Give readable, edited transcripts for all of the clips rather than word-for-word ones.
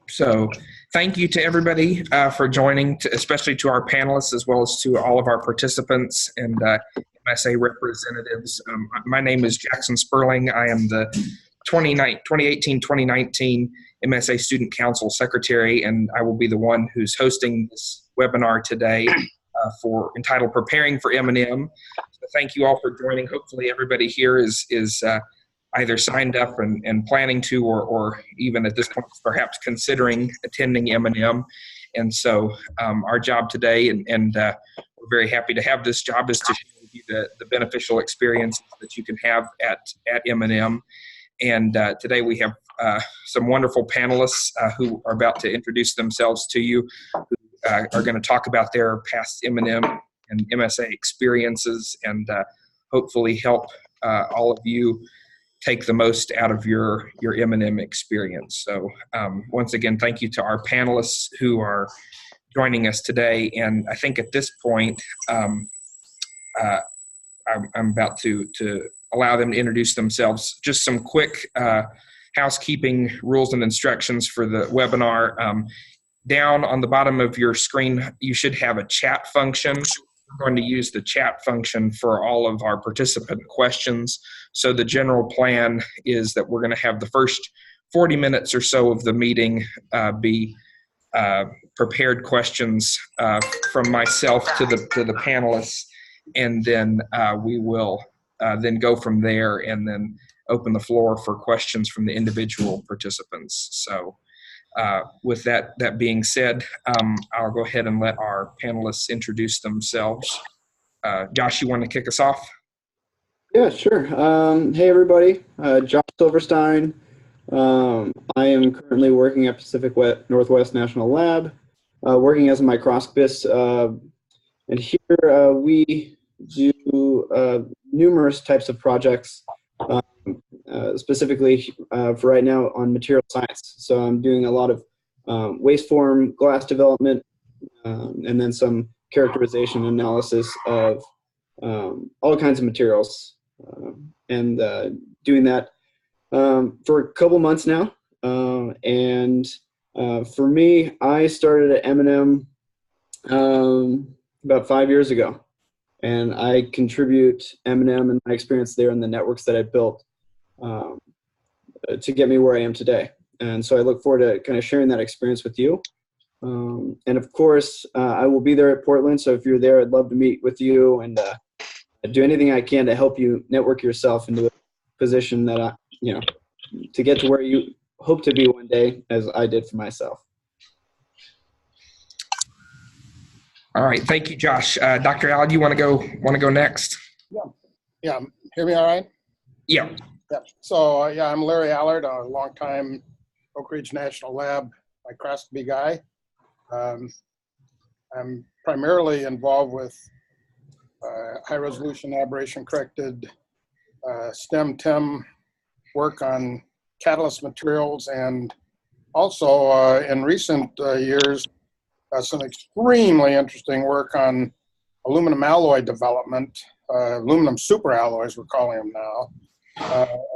So thank you to everybody for joining, especially to our panelists as well as to all of our participants and MSA representatives. My name is Jackson Sperling. I am the 2018-2019 MSA Student Council Secretary, and I will be the one who's hosting this webinar today entitled Preparing for M&M. So thank you all for joining. Hopefully everybody here is either signed up and planning to, or even at this point perhaps considering attending M&M. And so our job today, and we're very happy to have this job, is to share with you the beneficial experiences that you can have at M&M. And today we have some wonderful panelists who are about to introduce themselves to you, who are going to talk about their past M&M and MSA experiences, and hopefully help all of you take the most out of your M&M experience. So once again, thank you to our panelists who are joining us today. And I think at this point, I'm about to allow them to introduce themselves. Just some quick housekeeping rules and instructions for the webinar. Down on the bottom of your screen, you should have a chat function. We're going to use the chat function for all of our participant questions. So the general plan is that we're going to have the first 40 minutes or so of the meeting be prepared questions from myself to the panelists, and then we will then go from there and then open the floor for questions from the individual participants. So with that being said, I'll go ahead and let our panelists introduce themselves. Josh, you want to kick us off? Yeah, sure. Hey, everybody. Josh Silverstein. I am currently working at Pacific Northwest National Lab, working as a microscopist. And here we do numerous types of projects, specifically for right now on material science. So I'm doing a lot of waste form glass development, and then some characterization analysis of all kinds of materials, and doing that for a couple months now. And for me, I started at M&M about 5 years ago, and I contribute M&M and my experience there and the networks that I built to get me where I am today. And so I look forward to kind of sharing that experience with you. And of course, I will be there at Portland. So if you're there, I'd love to meet with you and do anything I can to help you network yourself into a position that to get to where you hope to be one day, as I did for myself. All right, thank you, Josh. Dr. Allen, you want to go next? Yeah. Hear me all right? Yeah. Yeah. So I'm Larry Allard, a longtime Oak Ridge National Lab microscopy guy. I'm primarily involved with high-resolution aberration-corrected STEM-TEM work on catalyst materials, and also in recent years, some extremely interesting work on aluminum alloy development, aluminum superalloys, we're calling them now,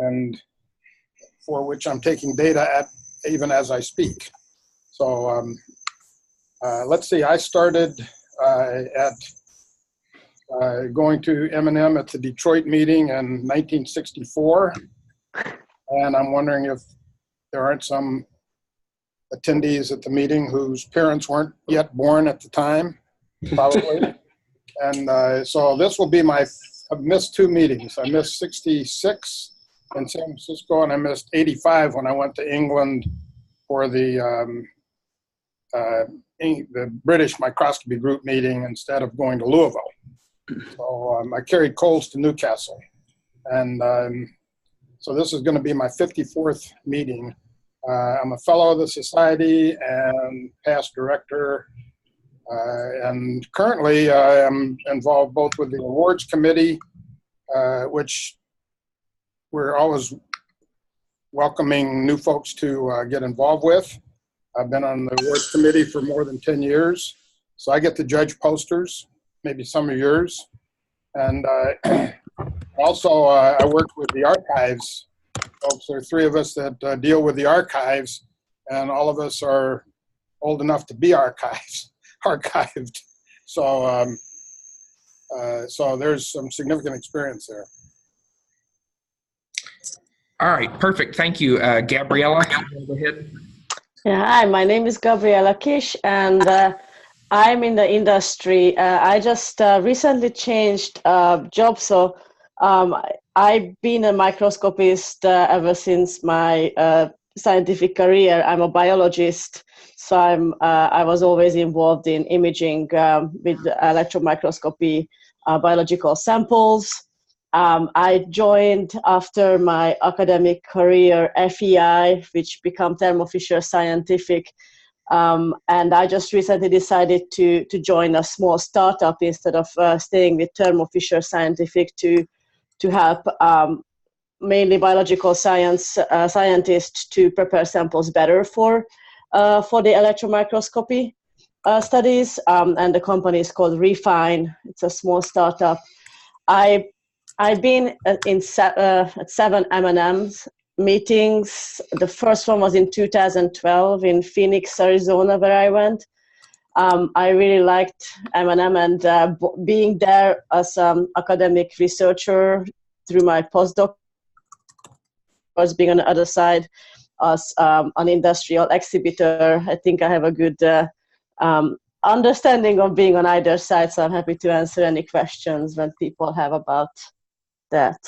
and for which I'm taking data even as I speak. So let's see, I started at going to M&M at the Detroit meeting in 1964, and I'm wondering if there aren't some attendees at the meeting whose parents weren't yet born at the time, probably. And so this will be I've missed 2 meetings. I missed 66 in San Francisco, and I missed 85 when I went to England for the British Microscopy Group meeting instead of going to Louisville. So I carried Coles to Newcastle. And so this is going to be my 54th meeting. I'm a fellow of the Society and past director. And currently I'm involved both with the awards committee, which we're always welcoming new folks to get involved with. I've been on the awards committee for more than 10 years. So I get to judge posters, maybe some of yours. And also I work with the archives folks. There are 3 of us that deal with the archives, and all of us are old enough to be archived. So, so there's some significant experience there. All right, perfect. Thank you, Gabriella. Go ahead. Yeah, hi, my name is Gabriella Kish, and I'm in the industry. I just recently changed jobs, so I've been a microscopist ever since my scientific career. I'm a biologist, so I was always involved in imaging with electron microscopy, biological samples. I joined after my academic career FEI, which became Thermo Fisher Scientific, and I just recently decided to join a small startup instead of staying with Thermo Fisher Scientific to help mainly biological scientists to prepare samples better for the electron microscopy studies. And the company is called Refine. It's a small startup. I've been at 7 M&M's meetings. The first one was in 2012 in Phoenix, Arizona, where I went. I really liked M&M, and being there as an academic researcher through my postdoc, was being on the other side as an industrial exhibitor. I think I have a good understanding of being on either side, so I'm happy to answer any questions when people have about that.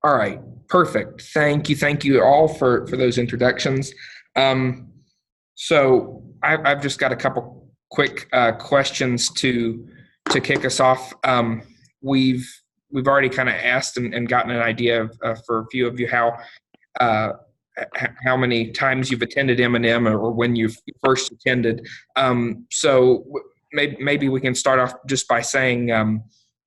All right, perfect. Thank you all for those introductions. So I've just got a couple quick questions to kick us off. We've already kind of asked and gotten an idea of, for a few of you how many times you've attended M&M or when you first attended. So maybe we can start off just by saying,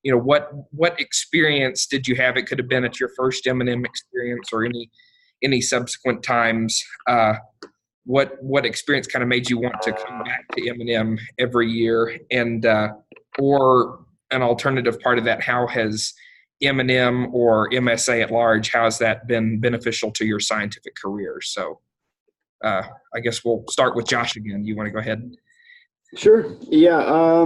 you know, what experience did you have? It could have been at your first M&M experience or any subsequent times. What experience kind of made you want to come back to M&M every year? And or an alternative part of that, how has M&M or MSA at large, how has that been beneficial to your scientific career? So I guess we'll start with Josh again. You want to go ahead? Sure. Yeah.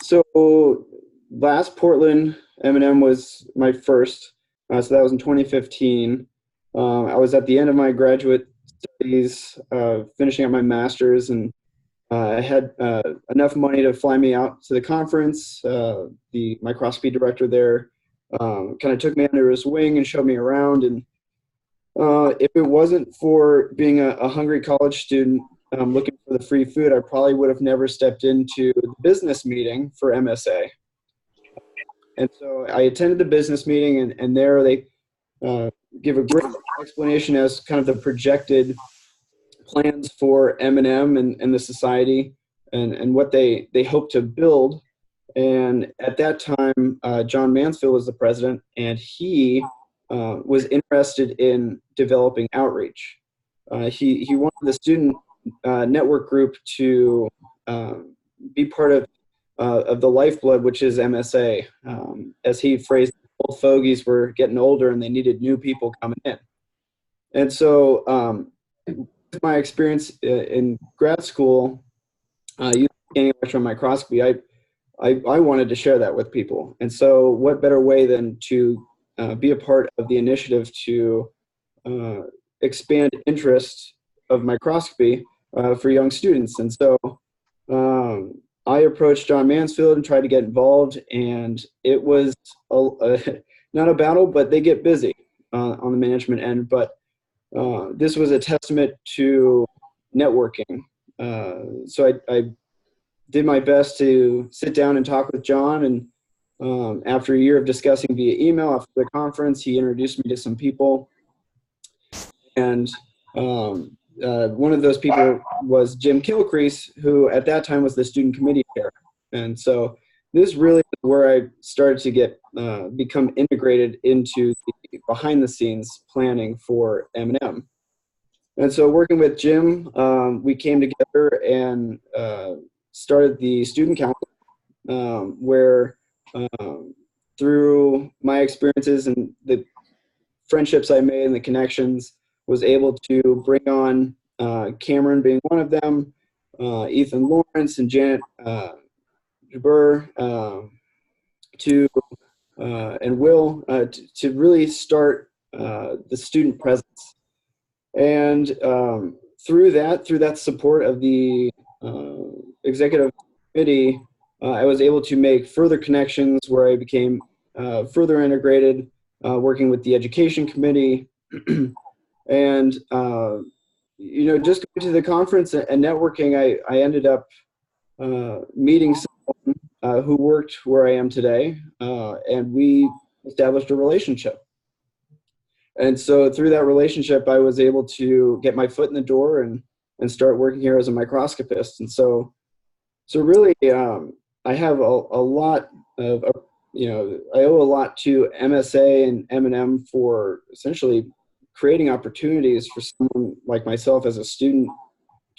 So last Portland M&M was my first. So that was in 2015. I was at the end of my graduate studies, finishing up my master's, and I had enough money to fly me out to the conference. The microscopy director there kind of took me under his wing and showed me around. And if it wasn't for being a hungry college student looking for the free food, I probably would have never stepped into the business meeting for MSA. And so I attended the business meeting, and there they give a great explanation as kind of the projected plans for M&M and the society and what they hope to build. And at that time, John Mansfield was the president, and he was interested in developing outreach. He wanted the student network group to be part of the lifeblood, which is MSA. As he phrased, old fogies were getting older and they needed new people coming in. And so my experience in grad school, using electron microscopy, I wanted to share that with people. And so what better way than to be a part of the initiative to expand interest of microscopy for young students. And so I approached John Mansfield and tried to get involved, and it was not a battle, but they get busy on the management end. But this was a testament to networking. So I did my best to sit down and talk with John, and after a year of discussing via email after the conference, he introduced me to some people. And one of those people was Jim Kilcrease, who at that time was the student committee chair. And so this really is where I started to get become integrated into the behind the scenes planning for M&M. And so working with Jim, we came together and started the student council, where through my experiences and the friendships I made and the connections, was able to bring on Cameron being one of them, Ethan Lawrence and Janet Jabur, and Will to really start the student presence. And through that support of the executive committee, I was able to make further connections where I became further integrated, working with the education committee, and just going to the conference and networking. I ended up meeting someone who worked where I am today, and we established a relationship. And so through that relationship, I was able to get my foot in the door and start working here as a microscopist. And so really, I have a lot of, I owe a lot to MSA and M&M for essentially creating opportunities for someone like myself as a student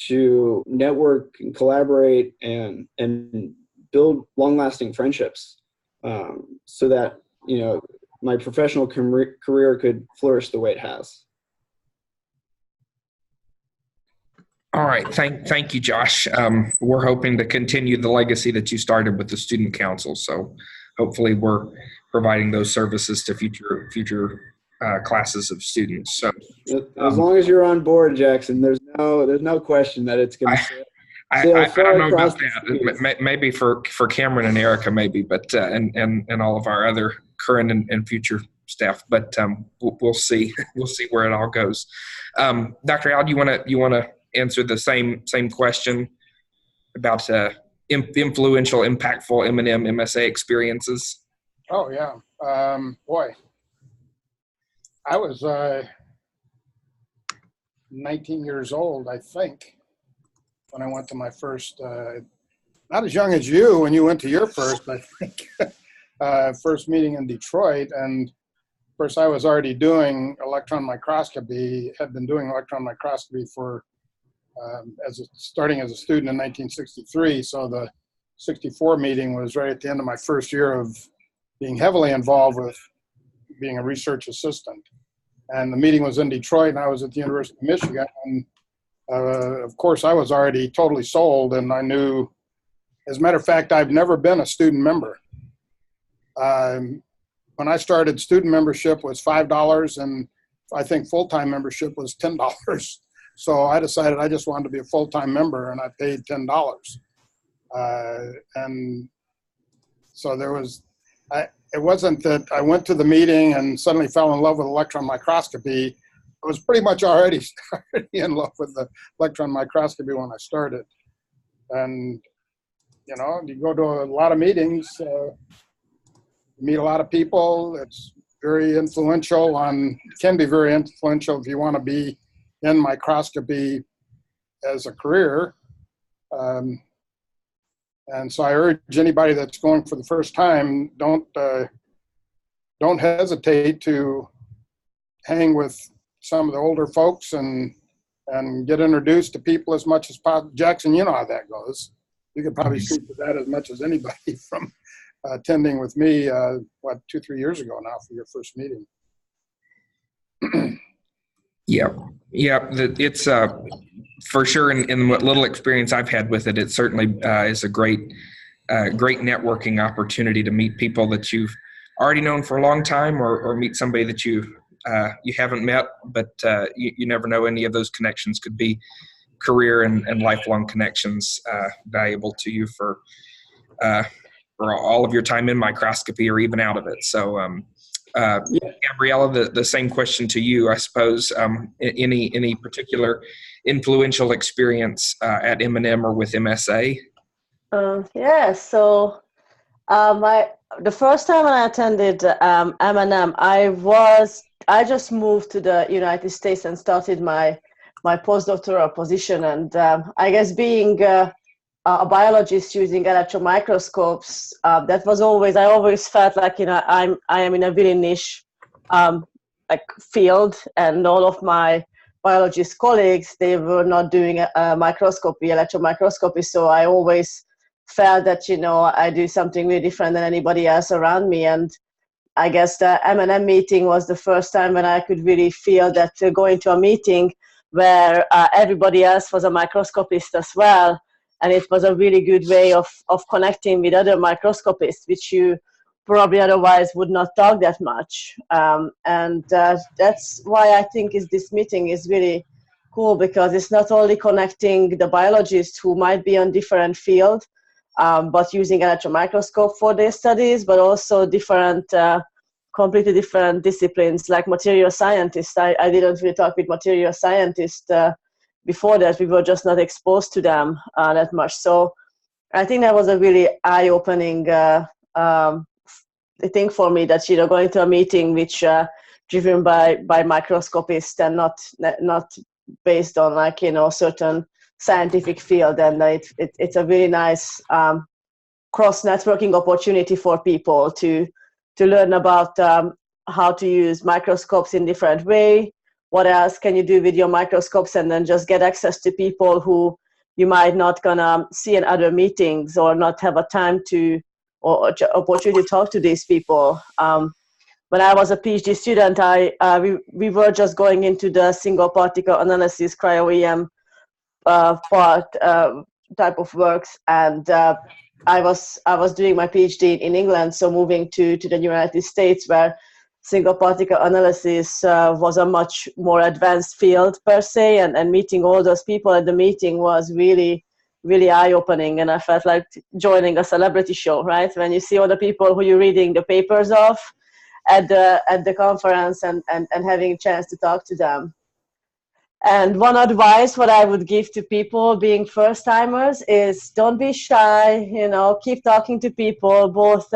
to network and collaborate and build long-lasting friendships, so that, my professional career could flourish the way it has. All right. Thank you, Josh. We're hoping to continue the legacy that you started with the Student Council. So hopefully we're providing those services to future classes of students. So as long as you're on board, Jackson, there's no question that it's going to I don't know about that. Maybe for Cameron and Erica, maybe, but and all of our other current and future staff. But we'll see. We'll see where it all goes. Dr. Al, do you want to answer the same question about influential, impactful M&M MSA experiences? Oh yeah, boy, I was 19 years old, I think, when I went to my first, not as young as you when you went to your first, I think, first meeting in Detroit. And of course, I was already doing electron microscopy, had been doing electron microscopy for, starting as a student in 1963. So the 64 meeting was right at the end of my first year of being heavily involved with being a research assistant. And the meeting was in Detroit, and I was at the University of Michigan. And of course, I was already totally sold, and I knew, as a matter of fact, I've never been a student member. When I started, student membership was $5, and I think full-time membership was $10. So I decided I just wanted to be a full-time member, and I paid $10. And so there was, it wasn't that I went to the meeting and suddenly fell in love with electron microscopy. I was pretty much already in love with the electron microscopy when I started. And, you go to a lot of meetings, meet a lot of people. It's very influential can be very influential if you want to be in microscopy as a career. And so I urge anybody that's going for the first time, don't hesitate to hang with some of the older folks and get introduced to people as much as possible. Jackson, you know how that goes. You could probably speak to that as much as anybody from attending with me, 2-3 years ago now for your first meeting. Yeah. It's for sure. In what little experience I've had with it, it certainly is a great networking opportunity to meet people that you've already known for a long time, or meet somebody that you haven't met, but you never know. Any of those connections could be career and lifelong connections, valuable to you for all of your time in microscopy or even out of it. So, Gabriella, the same question to you, I suppose. Any particular influential experience at M&M or with MSA? Yeah. So, the first time when I attended M&M, I just moved to the United States and started my postdoctoral position, and I guess being a biologist using electron microscopes, that was I always felt like I am in a very niche field, and all of my biologist colleagues, they were not doing electron microscopy, so I always felt that I do something really different than anybody else around me. And I guess the M&M meeting was the first time when I could really feel that going to a meeting where everybody else was a microscopist as well. And it was a really good way of connecting with other microscopists, which you probably otherwise would not talk that much. And that's why I think this meeting is really cool, because it's not only connecting the biologists who might be on different field, but using electron microscope for their studies, but also different, completely different disciplines like material scientists. I didn't really talk with material scientists before that. We were just not exposed to them that much. So I think that was a really eye-opening thing for me, that, going to a meeting which driven by microscopists and not based on certain scientific field. And it's a really nice cross-networking opportunity for people to learn about how to use microscopes in different way. What else can you do with your microscopes, and then just get access to people who you might not gonna see in other meetings, or not have a time to or opportunity to talk to these people. When I was a PhD student, we were just going into the single particle analysis cryo-EM type of works, and I was doing my PhD in England, so moving to the United States, where single particle analysis was a much more advanced field per se, and meeting all those people at the meeting was really, really eye-opening, and I felt like joining a celebrity show, right? When you see all the people who you're reading the papers of at the conference, and having a chance to talk to them. And one advice what I would give to people being first timers is don't be shy, keep talking to people, both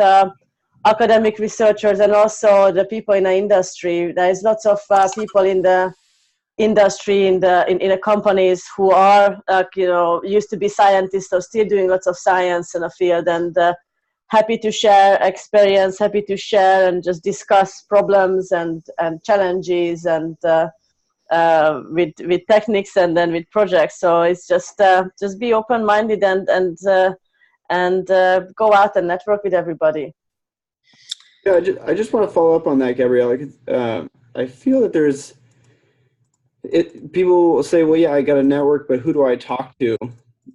academic researchers and also the people in the industry. There's lots of people in the industry, in the companies who are used to be scientists or still doing lots of science in the field, and happy to share experience, happy to share and just discuss problems and challenges, and with techniques and then with projects. So it's just be open-minded and go out and network with everybody. Yeah, I just want to follow up on that, Gabriella. I feel that people will say, well, yeah, I got a network, but who do I talk to?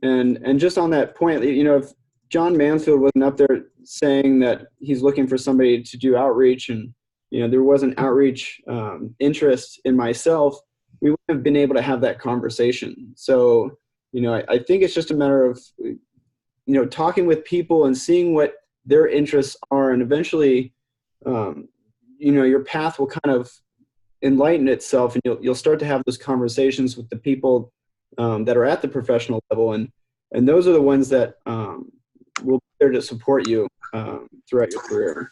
And just on that point, if John Mansfield wasn't up there saying that he's looking for somebody to do outreach, and there wasn't outreach interest in myself, we wouldn't have been able to have that conversation. So, I think it's just a matter of, talking with people and seeing what their interests are, and eventually, your path will kind of enlighten itself, and you'll start to have those conversations with the people that are at the professional level, and those are the ones that will be there to support you throughout your career.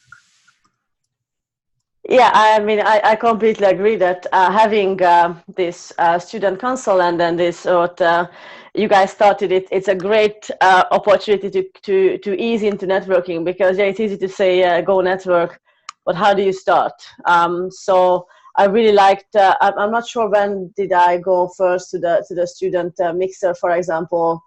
Yeah, I mean, I completely agree that having this student council and then this you guys started it, it's a great opportunity to ease into networking, because it's easy to say go network, but how do you start? So I really liked, I'm not sure when did I go first to the student mixer, for example,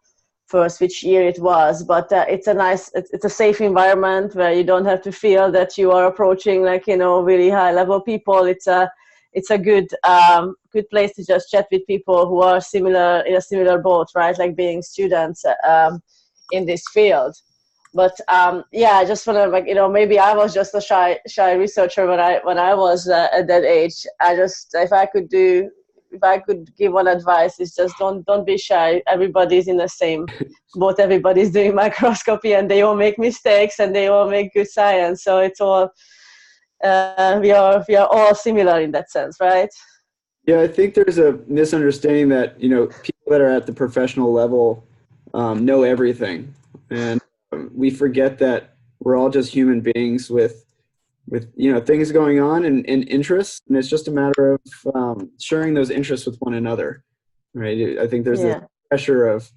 first which year it was, but it's a safe environment where you don't have to feel that you are approaching really high level people. It's a good place to just chat with people who are in a similar boat, right? Like being students in this field. But yeah, I just want to maybe I was just a shy researcher when I was at that age. If I could give one advice, is just don't be shy. Everybody's in the same boat. Everybody's doing microscopy, and they all make mistakes, and they all make good science. So it's all we are all similar in that sense, right? Yeah, I think there's a misunderstanding that people that are at the professional level know everything, and we forget that we're all just human beings with things going on and interests, and it's just a matter of sharing those interests with one another, right? I think there's this pressure of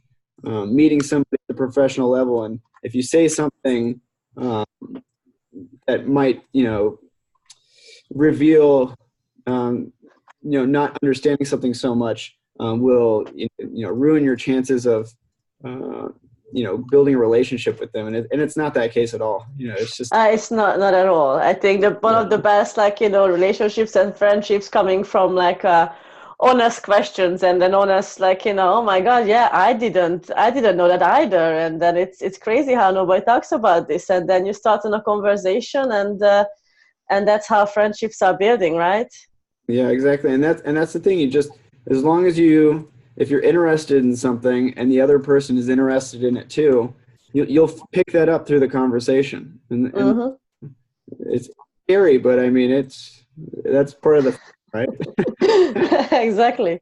meeting somebody at the professional level, and if you say something that might reveal not understanding something so much, will ruin your chances of building a relationship with them, and it's not that case at all. It's just it's not at all. I think that one of the best relationships and friendships coming from honest questions, and then honest oh my god, yeah, I didn't know that either, and then it's crazy how nobody talks about this, and then you start in a conversation, and that's how friendships are building, right? Yeah, exactly. And that's the thing. You just, as long as if you're interested in something and the other person is interested in it too, you'll pick that up through the conversation. And it's scary, but I mean, that's part of the, right? Exactly.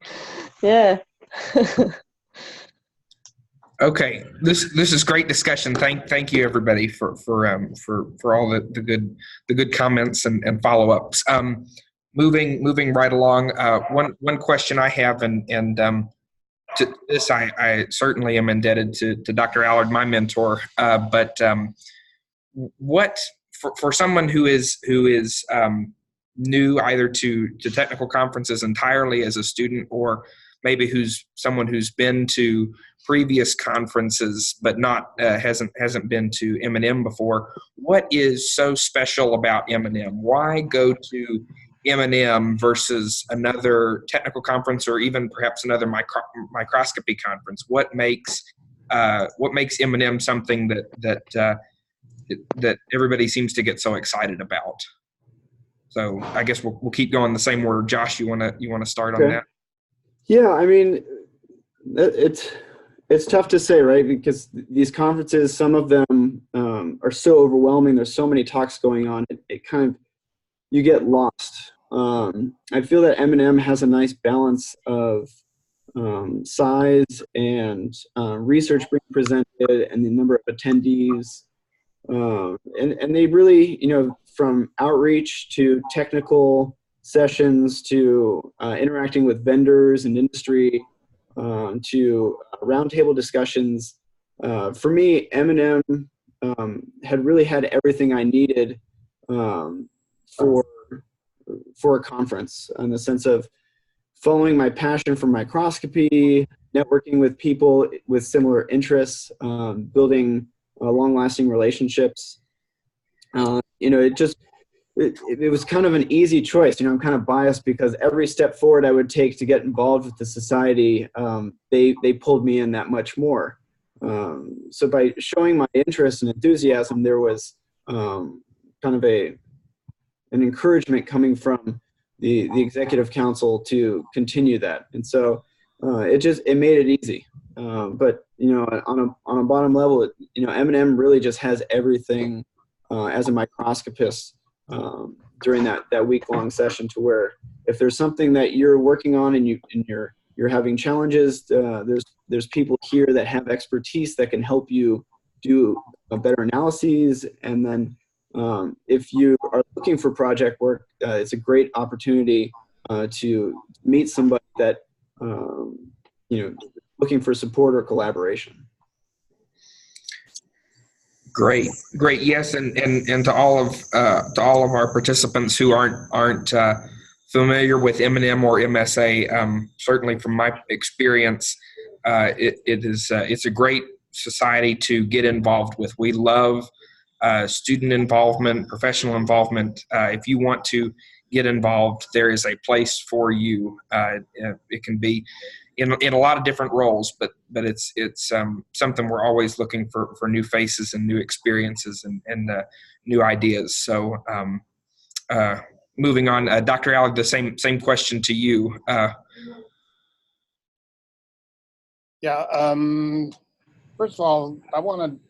Yeah. Okay, this is great discussion. Thank you everybody for all the good comments and follow ups. Moving right along. One question I have, and to this I certainly am indebted to Dr. Allard, my mentor. But what for someone who is new either to technical conferences entirely as a student, or maybe someone who's been to previous conferences but not hasn't been to M&M before, what is so special about M&M? Why go to M&M versus another technical conference, or even perhaps another microscopy conference? What makes M&M something that everybody seems to get so excited about? So I guess we'll keep going the same order. Josh, you want to start on that? Yeah, I mean, it's tough to say, right? Because these conferences, some of them are so overwhelming. There's so many talks going on. It kind of, you get lost. I feel that M&M has a nice balance of size and research being presented and the number of attendees. And they really, from outreach to technical sessions to interacting with vendors and industry to roundtable discussions. For me, M&M had really had everything I needed for a conference, in the sense of following my passion for microscopy, networking with people with similar interests, building long-lasting relationships. It was kind of an easy choice. I'm kind of biased because every step forward I would take to get involved with the society, they pulled me in that much more. So by showing my interest and enthusiasm, there was kind of an encouragement coming from the executive council to continue that. And so it made it easy. But on a bottom level, M&M really just has everything as a microscopist during that week-long session, to where if there's something that you're working on and you're having challenges, there's people here that have expertise that can help you do better analyses. And then if you are looking for project work, it's a great opportunity to meet somebody that looking for support or collaboration. Great. Yes, and to all of our participants who aren't familiar with M&M or MSA, certainly from my experience, it's a great society to get involved with. We love student involvement, professional involvement. If you want to get involved, there is a place for you. It can be in a lot of different roles, but it's something we're always looking for new faces and new experiences and new ideas. So moving on, Dr. Allard, the same question to you. First of all, I want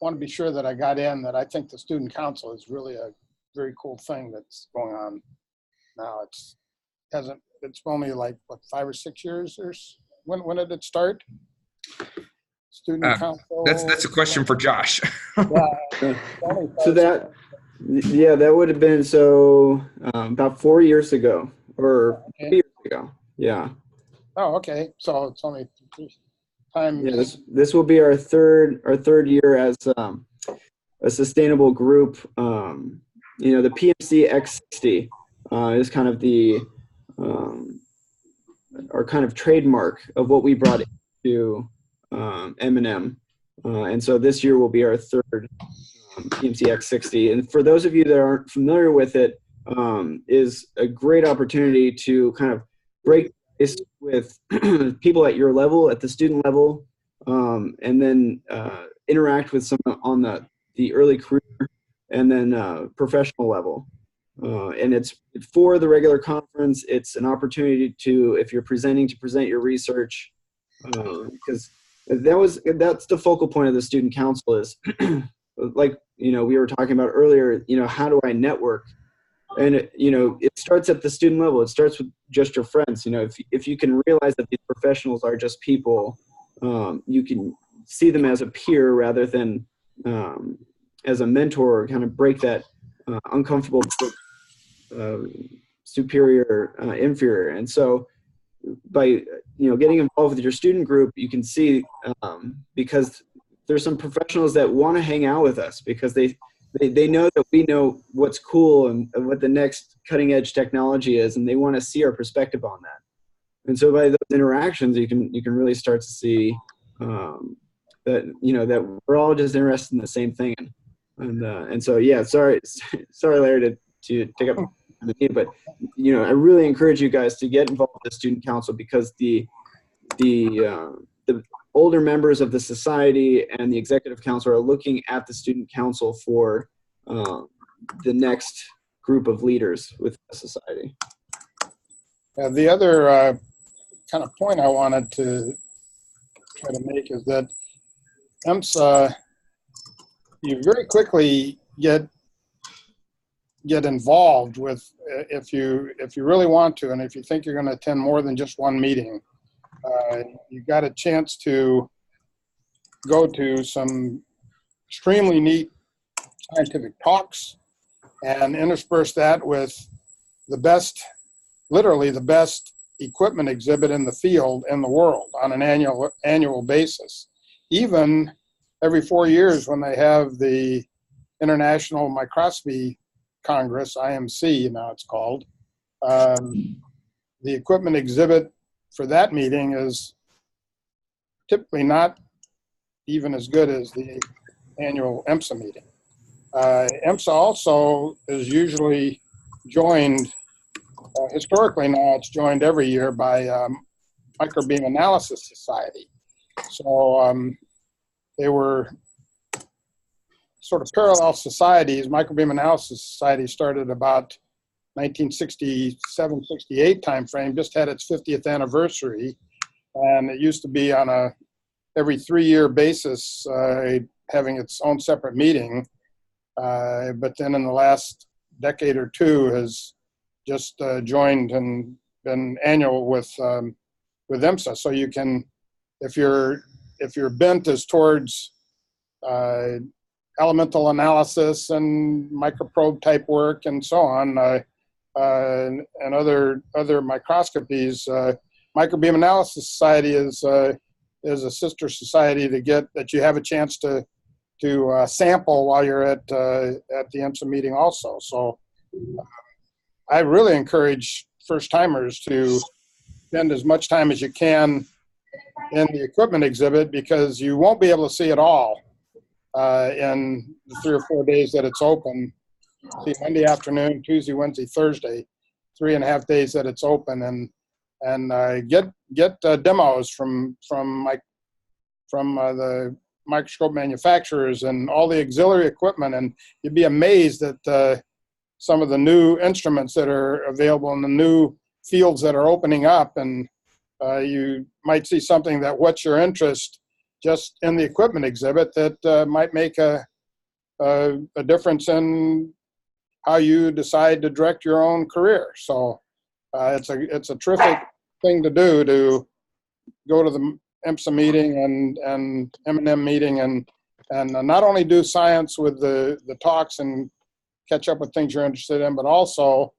to be sure that I got in that I think the student council is really a very cool thing that's going on now. It's only like, what, 5 or 6 years? When did it start? Student council. That's a question for Josh. Yeah. So that would have been about 4 years ago, or 3 years ago. Yeah. Oh, okay. So it's only time. Yeah, this will be our third year as a sustainable group. The PMC X60 is kind of our kind of trademark of what we brought into M&M. And so this year will be our third PMC X60. And for those of you that aren't familiar with it, is a great opportunity to kind of break ice with people at your level, at the student level, and then interact with someone on the early career and then professional level. And it's for the regular conference. It's an opportunity to, if you're presenting, to present your research, because that's the focal point of the student council is like, we were talking about earlier, how do I network? And it starts at the student level. It starts with just your friends. If you can realize that these professionals are just people, you can see them as a peer rather than as a mentor, or kind of break that uncomfortable superior inferior. And so by getting involved with your student group, you can see because there's some professionals that want to hang out with us because they know that we know what's cool and what the next cutting edge technology is, and they want to see our perspective on that. And so by those interactions, you can really start to see that that we're all just interested in the same thing. And so yeah, sorry Larry to take up the meeting, but I really encourage you guys to get involved with the student council, because the older members of the society and the executive council are looking at the student council for the next group of leaders with the society. The other kind of point I wanted to try to make is that EMSA, you very quickly get involved with, if you really want to, and if you think you're going to attend more than just one meeting, you got a chance to go to some extremely neat scientific talks and intersperse that with the best, literally the best equipment exhibit in the field in the world on an annual basis. Even every 4 years when they have the International Microscopy Congress, IMC now it's called, the equipment exhibit for that meeting is typically not even as good as the annual EMSA meeting. EMSA also is usually joined, historically now it's joined every year by Microbeam Analysis Society. So they were sort of parallel societies. Microbeam Analysis Society started about 1967, 68 timeframe, just had its 50th anniversary. And it used to be on a every 3-year basis, having its own separate meeting. But then in the last decade or two has just joined and been annual with EMSA. So you can, if your bent is towards elemental analysis and microprobe type work and so on, and other microscopies, Microbeam Analysis Society is a sister society that you have a chance to sample while you're at the EMSA meeting also. So I really encourage first timers to spend as much time as you can in the equipment exhibit, because you won't be able to see it all in the 3 or 4 days that it's open. See, Monday afternoon, Tuesday, Wednesday, Thursday, 3.5 days that it's open, and get demos from the microscope manufacturers and all the auxiliary equipment, and you'd be amazed at some of the new instruments that are available in the new fields that are opening up, and you might see something that whets your interest just in the equipment exhibit that might make a difference in how you decide to direct your own career. So it's a terrific thing to do, to go to the EMSA meeting and M&M meeting and not only do science with the talks and catch up with things you're interested in, but also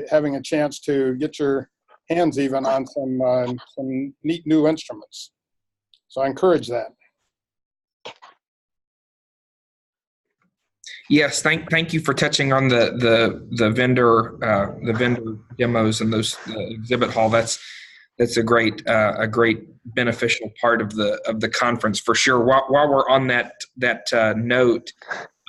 having a chance to get your hands even on some neat new instruments. So I encourage that. Yes, thank you for touching on the vendor demos and those exhibit hall. That's That's a great beneficial part of the conference for sure. While we're on that note,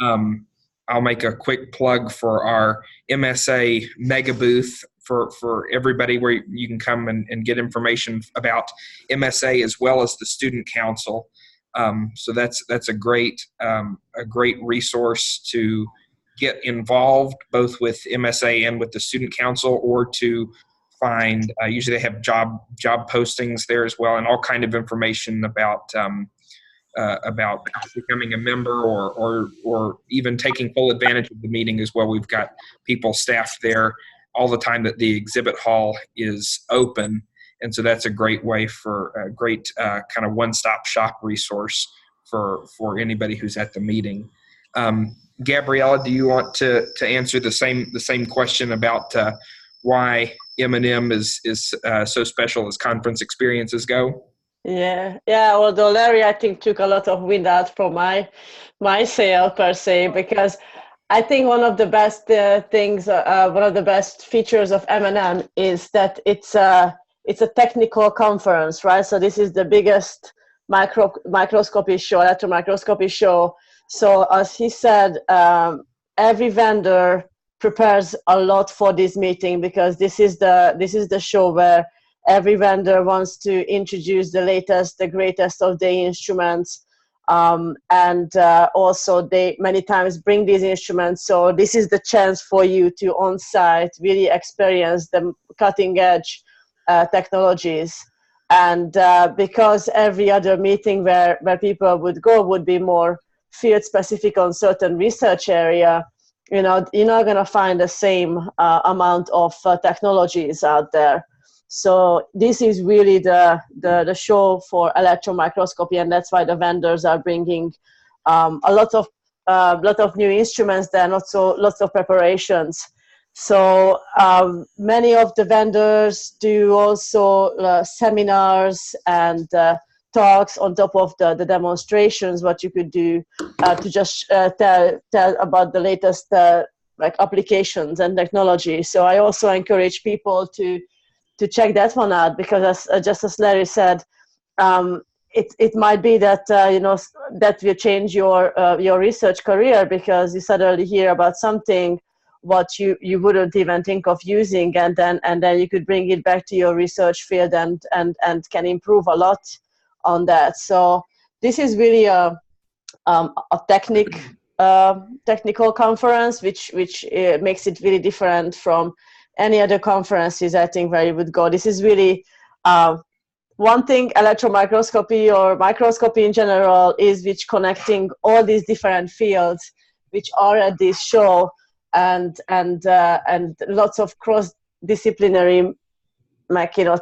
I'll make a quick plug for our MSA mega booth for everybody, where you can come and get information about MSA as well as the Student Council. So that's a great resource to get involved both with MSA and with the Student Council, or to find. Usually they have job postings there as well, and all kind of information about becoming a member or even taking full advantage of the meeting as well. We've got people staffed there all the time that the exhibit hall is open. And so that's a great way for a great kind of one-stop shop resource for anybody who's at the meeting. Gabriella, do you want to answer the same question about why M&M is so special as conference experiences go? Yeah. Although Larry, I think, took a lot of wind out from my sail per se, because I think one of the best things, one of the best features of M&M is that it's a technical conference, right? So this is the biggest microscopy show, electron microscopy show. So as he said, every vendor prepares a lot for this meeting, because this is the show where every vendor wants to introduce the latest, the greatest of the instruments. And also they many times bring these instruments. So this is the chance for you to on-site really experience the cutting edge technologies. And because every other meeting where people would go would be more field specific on certain research area, you're not going to find the same amount of technologies out there. So this is really the show for electron microscopy, and that's why the vendors are bringing a lot of new instruments there, and also lots of preparations. So many of the vendors do also seminars and talks on top of the demonstrations, what you could do to just tell about the latest like applications and technology. So I also encourage people to check that one out, because just as Larry said, it might be that that will change your research career, because you suddenly hear about something what you wouldn't even think of using, and then you could bring it back to your research field and can improve a lot on that. So this is really a technical conference, which makes it really different from any other conferences, I think, where you would go. This is really one thing electron microscopy or microscopy in general is, which connecting all these different fields which are at this show, and lots of cross-disciplinary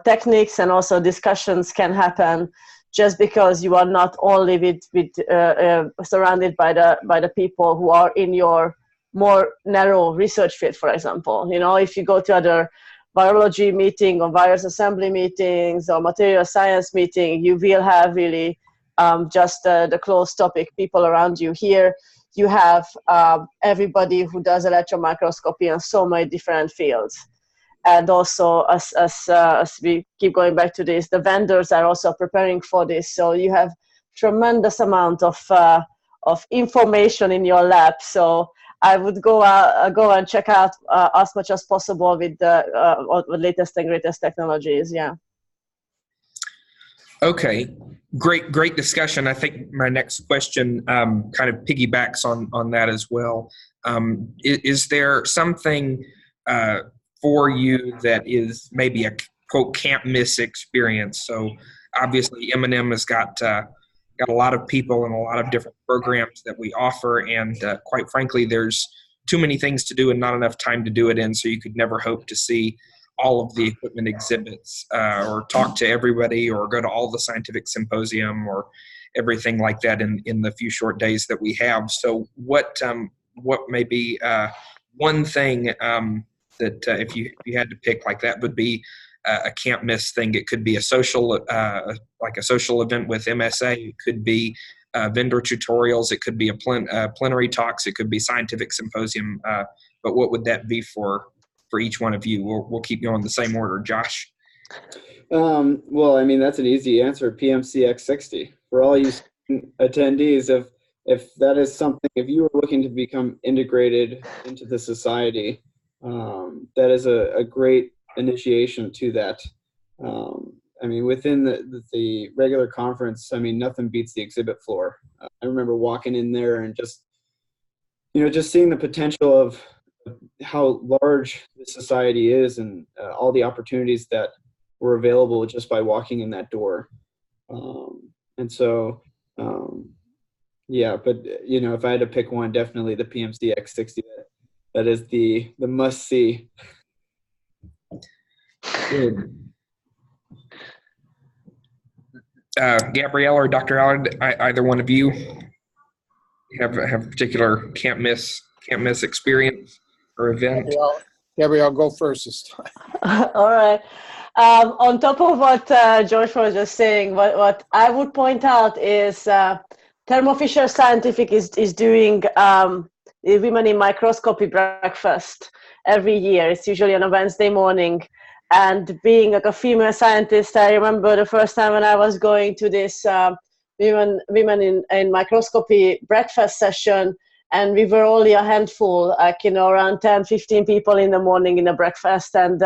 techniques and also discussions can happen, just because you are not only surrounded by the people who are in your more narrow research field. For example, if you go to other virology meeting or virus assembly meetings or material science meeting, you will have really just the close topic people around you. Here you have everybody who does electron microscopy in so many different fields. And also, as we keep going back to this, the vendors are also preparing for this. So you have tremendous amount of information in your lab. So I would go and check out as much as possible with the latest and greatest technologies. Yeah. Okay, great discussion. I think my next question kind of piggybacks on that as well. Is there something for you that is maybe a quote can't miss experience? So obviously M&M has got a lot of people and a lot of different programs that we offer, and quite frankly, there's too many things to do and not enough time to do it in, so you could never hope to see all of the equipment exhibits or talk to everybody or go to all the scientific symposium or everything like that in the few short days that we have. So what may be one thing that if you had to pick, like that would be a can't miss thing? It could be a social event with MSA. It could be vendor tutorials. It could be a plenary talks. It could be scientific symposium. But what would that be for each one of you? We'll keep going the same order. Josh? Well, I mean, that's an easy answer. PMCX60 for all you attendees. If that is something, if you are looking to become integrated into the society, that is a great initiation to that. I mean, within the regular conference, I mean, nothing beats the exhibit floor. I remember walking in there and just seeing the potential of how large the society is and all the opportunities that were available just by walking in that door. And so, yeah, but if I had to pick one, definitely the PMC X60. That is the must see. Good. Gabrielle or Dr. Allard, either one of you have a particular can't miss experience or event? Gabrielle, go first this time. All right. On top of what George was just saying, what I would point out is Thermo Fisher Scientific is doing the Women in Microscopy breakfast every year. It's usually on a Wednesday morning. And being like a female scientist, I remember the first time when I was going to this women in microscopy breakfast session, and we were only a handful, around 10, 15 people in the morning in the breakfast. And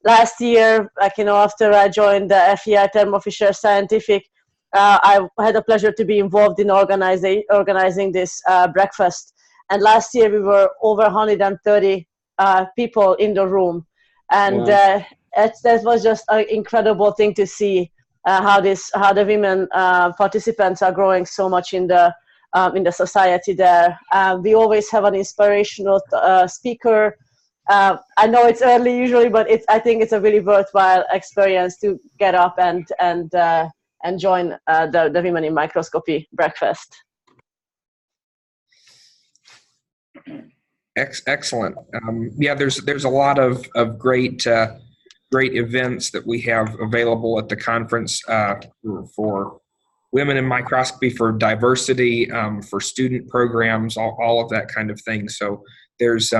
last year, after I joined the FEI Thermo Fisher Scientific, I had the pleasure to be involved in organizing this breakfast. And last year we were over 130 people in the room. And Wow. that was just an incredible thing to see how the women participants are growing so much in the society there. We always have an inspirational speaker. I know it's early usually, but I think it's a really worthwhile experience to get up and join the Women in Microscopy breakfast. Excellent. Yeah, there's a lot of great events that we have available at the conference for women in microscopy, for diversity, for student programs, all of that kind of thing. So there's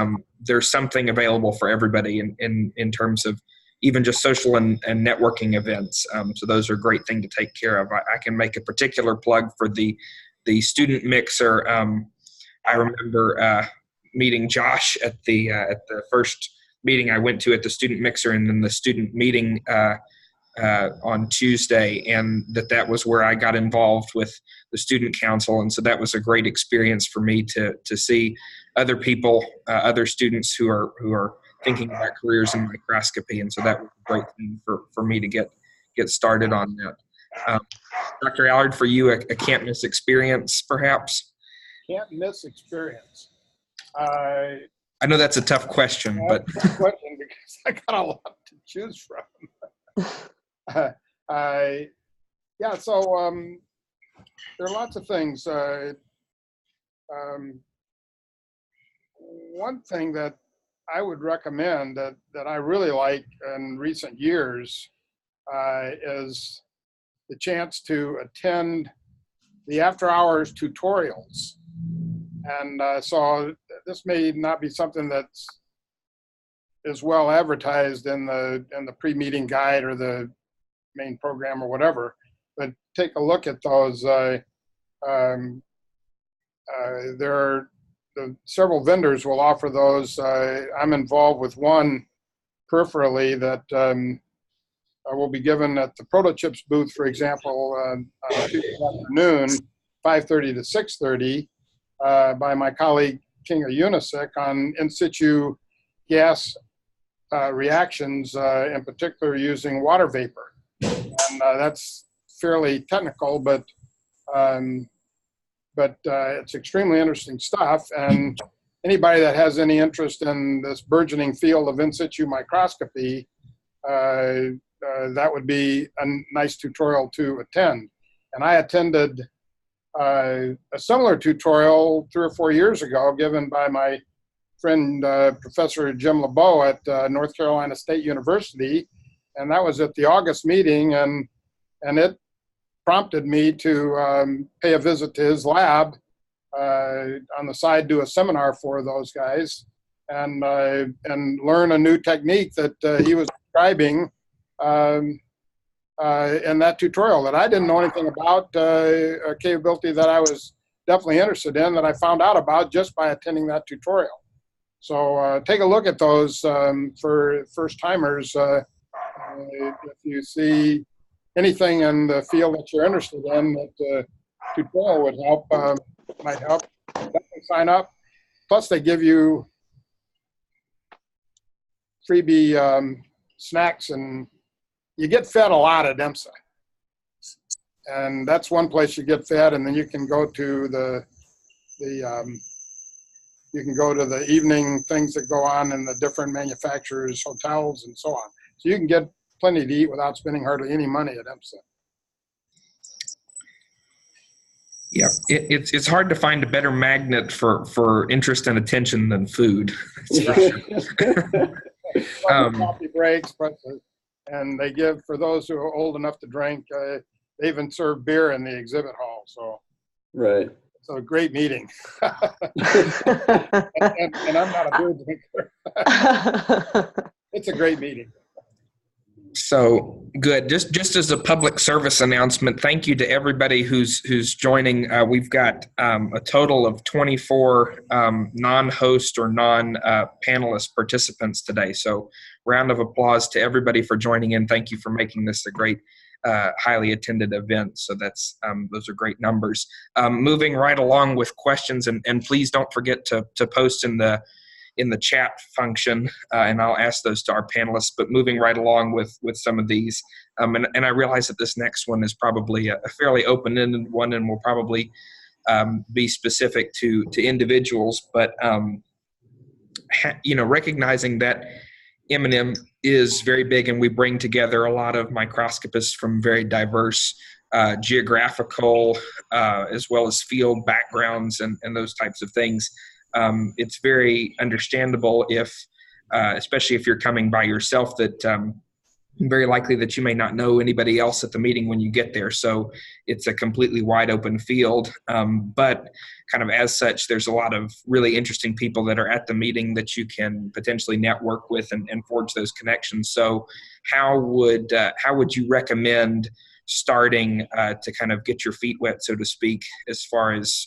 something available for everybody in terms of even just social and networking events. So those are a great thing to take care of. I can make a particular plug for the student mixer. I remember meeting Josh at the first meeting I went to at the student mixer, and then the student meeting on Tuesday, and that was where I got involved with the student council. And so that was a great experience for me to see other people, other students who are thinking about careers in microscopy. And so that was a great thing for me to get started on that. Dr. Allard, for you, a can't miss experience, perhaps? Can't miss experience. I know that's a tough question, but question because I got a lot to choose from. Yeah, so there are lots of things. One thing that I would recommend that I really like in recent years is the chance to attend the after-hours tutorials. And so this may not be something that's is well advertised in the pre-meeting guide or the main program or whatever, but take a look at those. There are several vendors will offer those. I'm involved with one peripherally that will be given at the Protochips booth, for example, on Tuesday afternoon, 5:30 to 6:30, by my colleague Kinga Unisek on in situ gas reactions, in particular using water vapor. And that's fairly technical, but it's extremely interesting stuff. And anybody that has any interest in this burgeoning field of in situ microscopy, that would be a nice tutorial to attend. And I attended a similar tutorial 3 or 4 years ago given by my friend Professor Jim LeBeau at North Carolina State University, and that was at the August meeting, and it prompted me to pay a visit to his lab, on the side do a seminar for those guys, and learn a new technique that he was describing in that tutorial that I didn't know anything about, a capability that I was definitely interested in that I found out about just by attending that tutorial. So take a look at those for first-timers. If you see anything in the field that you're interested in that tutorial would help, might help, definitely sign up. Plus, they give you freebie snacks, and you get fed a lot at IMSA. And that's one place you get fed, and then you can go to you can go to the evening things that go on in the different manufacturers, hotels, and so on. So you can get plenty to eat without spending hardly any money at IMSA. Yeah, it's hard to find a better magnet for interest and attention than food. Coffee breaks, and they give, for those who are old enough to drink, they even serve beer in the exhibit hall. So right. So a great meeting. and I'm not a beer drinker. It's a great meeting. So good. Just as a public service announcement, thank you to everybody who's joining. We've got a total of 24 non-host or non-panelist participants today. So round of applause to everybody for joining in. Thank you for making this a great, highly attended event. So that's those are great numbers. Moving right along with questions, and please don't forget to post in the chat function, and I'll ask those to our panelists. But moving right along with some of these, and I realize that this next one is probably a fairly open-ended one, and will probably be specific to individuals. But recognizing that M&M is very big, and we bring together a lot of microscopists from very diverse geographical as well as field backgrounds and those types of things. It's very understandable if, especially if you're coming by yourself, that very likely that you may not know anybody else at the meeting when you get there. So it's a completely wide open field. But kind of as such, there's a lot of really interesting people that are at the meeting that you can potentially network with and forge those connections. So how would you recommend starting to kind of get your feet wet, so to speak, as far as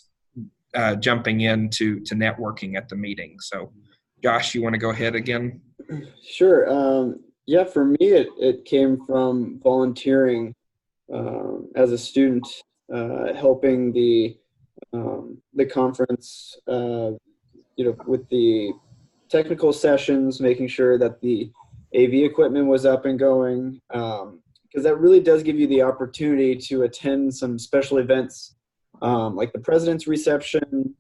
jumping into networking at the meeting? So Josh, you want to go ahead again? Sure. Yeah, for me, it came from volunteering as a student, helping the conference, with the technical sessions, making sure that the AV equipment was up and going, because that really does give you the opportunity to attend some special events, like the president's reception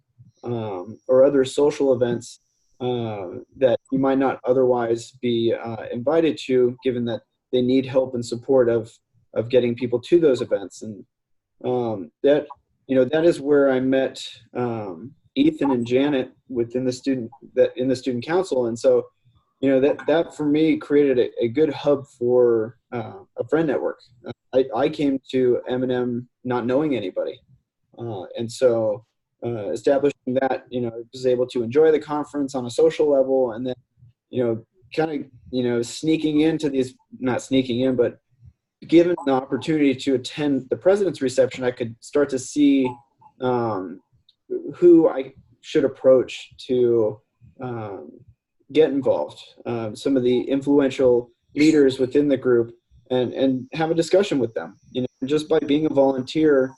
or other social events that you might not otherwise be invited to, given that they need help and support of getting people to those events. And that is where I met Ethan and Janet within the student council. And so that for me created a good hub for a friend network. I came to M&M not knowing anybody, and so establishing that, I was able to enjoy the conference on a social level, and then, kind of, sneaking into these, not sneaking in, but given the opportunity to attend the president's reception, I could start to see who I should approach to get involved, some of the influential leaders within the group, and have a discussion with them. Just by being a volunteer,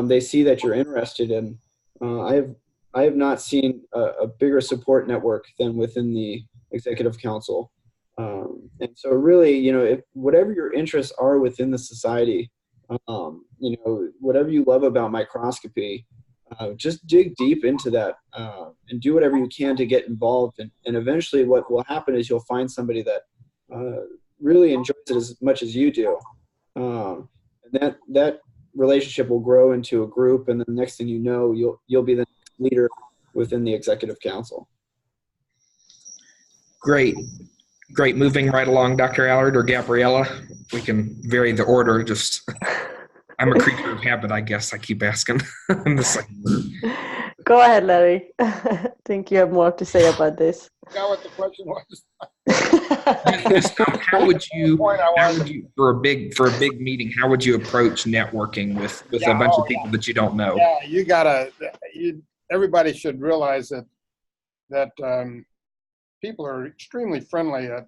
they see that you're interested in. I have not seen a bigger support network than within the executive council. And so really, if whatever your interests are within the society, whatever you love about microscopy, just dig deep into that and do whatever you can to get involved. And eventually what will happen is you'll find somebody that really enjoys it as much as you do. And that relationship will grow into a group, and then the next thing you know, you'll be the leader within the executive council. Great. Moving right along, Dr. Allard or Gabriella. We can vary the order. Just, I'm a creature of habit, I guess. I keep asking. Go ahead, Larry. I think you have more to say about this. I forgot what the question was. How would Point I wanted to, you for a big meeting? How would you approach networking with a bunch of people that you don't know? yeah, everybody should realize that people are extremely friendly at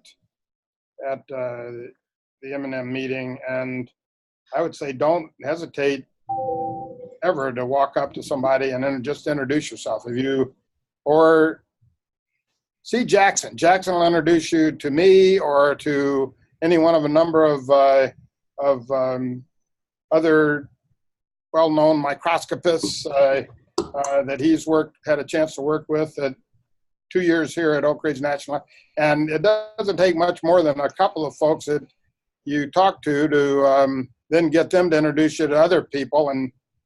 the M&M meeting, and I would say don't hesitate ever to walk up to somebody and then just introduce yourself. Or see Jackson. Jackson will introduce you to me or to any one of a number of other well-known microscopists that he's had a chance to work with at 2 years here at Oak Ridge National. And it doesn't take much more than a couple of folks that you talk to then get them to introduce you to other people.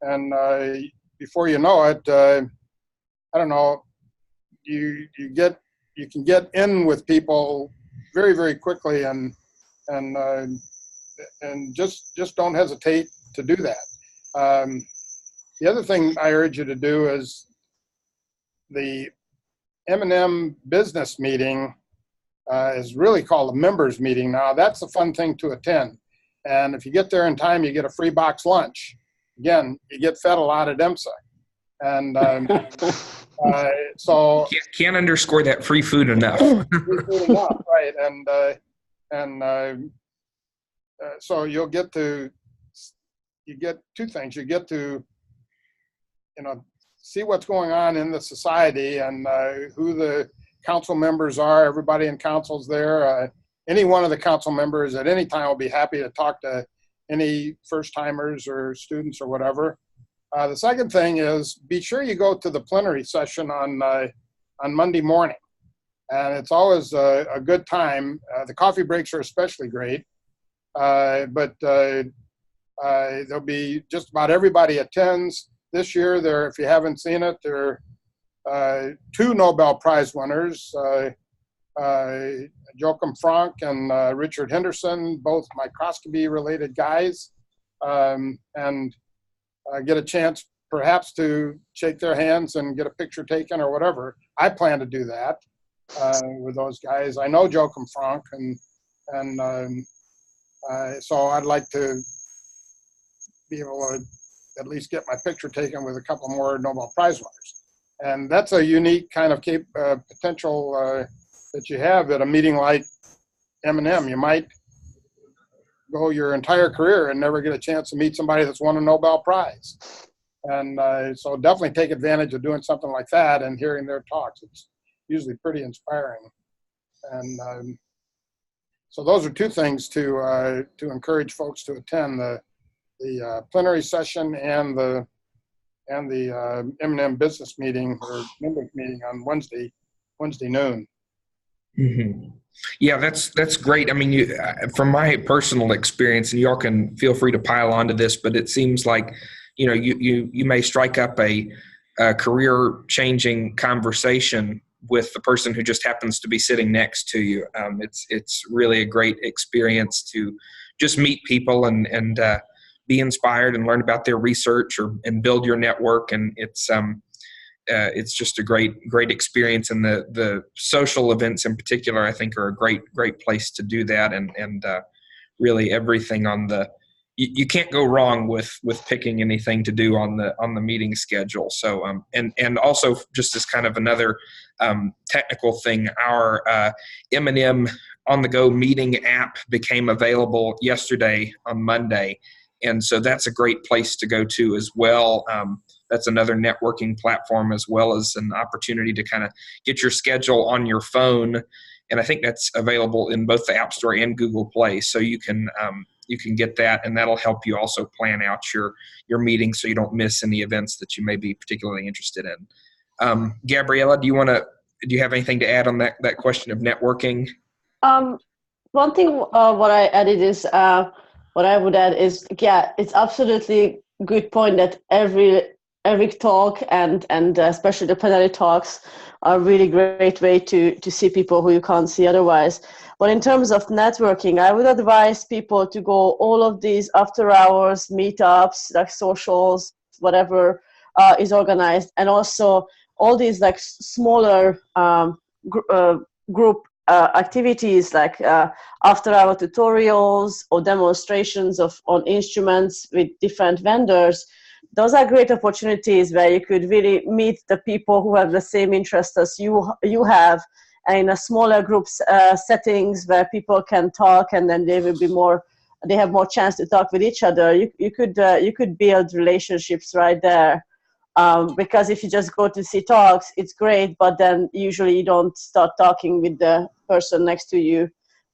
And before you know it, I don't know, you can get in with people very, very quickly, and just don't hesitate to do that. The other thing I urge you to do is the M&M business meeting is really called a members meeting now. That's a fun thing to attend. And if you get there in time, you get a free box lunch. Again, you get fed a lot at EMSA. And so can't underscore that free food enough. Free food enough, right? So you get two things. You get to see what's going on in the society and who the council members are. Everybody in council's there. Any one of the council members at any time will be happy to talk to any first timers or students or whatever. The second thing is be sure you go to the plenary session on Monday morning, and it's always a good time. The coffee breaks are especially great, but there'll be just about everybody attends. This year, if you haven't seen it, there are 2 Nobel Prize winners, Joachim Frank and Richard Henderson, both microscopy-related guys, and get a chance perhaps to shake their hands and get a picture taken or whatever. I plan to do that with those guys. I know Joachim Frank, and so I'd like to be able to at least get my picture taken with a couple more Nobel Prize winners. And that's a unique kind of potential that you have at a meeting like M&M. You might go your entire career and never get a chance to meet somebody that's won a Nobel Prize. And so definitely take advantage of doing something like that and hearing their talks. It's usually pretty inspiring. And so those are 2 things to encourage folks to attend: the plenary session and the M&M business meeting or members meeting on Wednesday noon. Mm-hmm. Yeah, that's great. I mean, from my personal experience, and y'all can feel free to pile onto this, but it seems like, you may strike up a career-changing conversation with the person who just happens to be sitting next to you. It's really a great experience to just meet people and be inspired and learn about their research and build your network. And it's just a great experience. And the social events in particular, I think, are a great place to do that. And really everything on you can't go wrong with picking anything to do on the meeting schedule. So, and also just as kind of another technical thing, our M&M on the go meeting app became available yesterday on Monday. And so that's a great place to go to as well. That's another networking platform, as well as an opportunity to kind of get your schedule on your phone. And I think that's available in both the App Store and Google Play. So you can get that, and that'll help you also plan out your meetings so you don't miss any events that you may be particularly interested in. Gabriella, do you have anything to add on that question of networking? One thing what I added is what I would add is, yeah, it's absolutely good point that every talk and especially the plenary talks are a really great way to see people who you can't see otherwise. But in terms of networking, I would advise people to go all of these after hours meetups, like socials, whatever is organized, and also all these like smaller group activities like after-hour tutorials or demonstrations on instruments with different vendors. Those are great opportunities where you could really meet the people who have the same interests as you have, and in a smaller groups settings where people can talk, and then they have more chance to talk with each other. You could build relationships right there. Because if you just go to see talks, it's great, but then usually you don't start talking with the person next to you.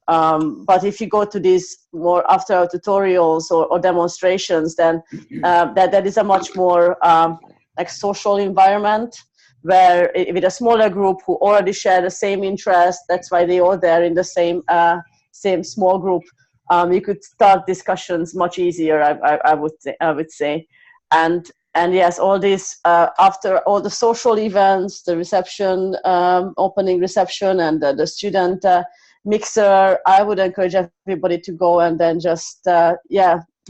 But if you go to these more after tutorials or demonstrations, then that is a much more like social environment where with a smaller group who already share the same interest. That's why they all there in the same small group. You could start discussions much easier. I would say, and yes, all this after all the social events, the reception, opening reception, and the student mixer, I would encourage everybody to go and then just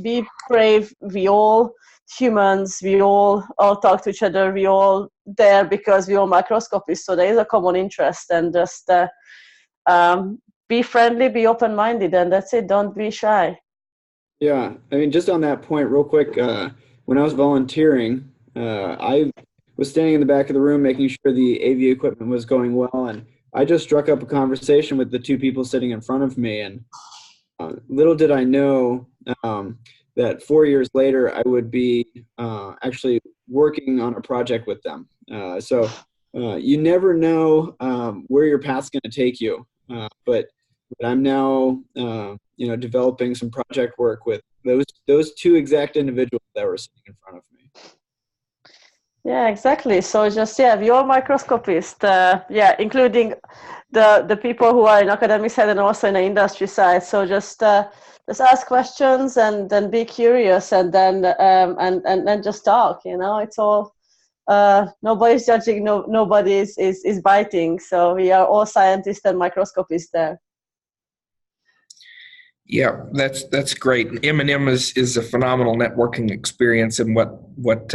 be brave. We all humans, we all talk to each other, we all there because we all microscopists, so there is a common interest, and just be friendly, be open-minded, and that's it. Don't be shy. Yeah, I mean, just on that point real quick, when I was volunteering, I was standing in the back of the room making sure the AV equipment was going well, and I just struck up a conversation with the two people sitting in front of me, and little did I know that 4 years later I would be actually working on a project with them. So you never know where your path's going to take you, but I'm now developing some project work with those two exact individuals that were sitting in front of me. Yeah, exactly. So just if you're a microscopist, including the people who are in academic side and also in the industry side. So just ask questions and then be curious, and then and just talk. It's all nobody's judging, nobody is biting. So we are all scientists and microscopists there. Yeah, that's great. M&M is a phenomenal networking experience, and what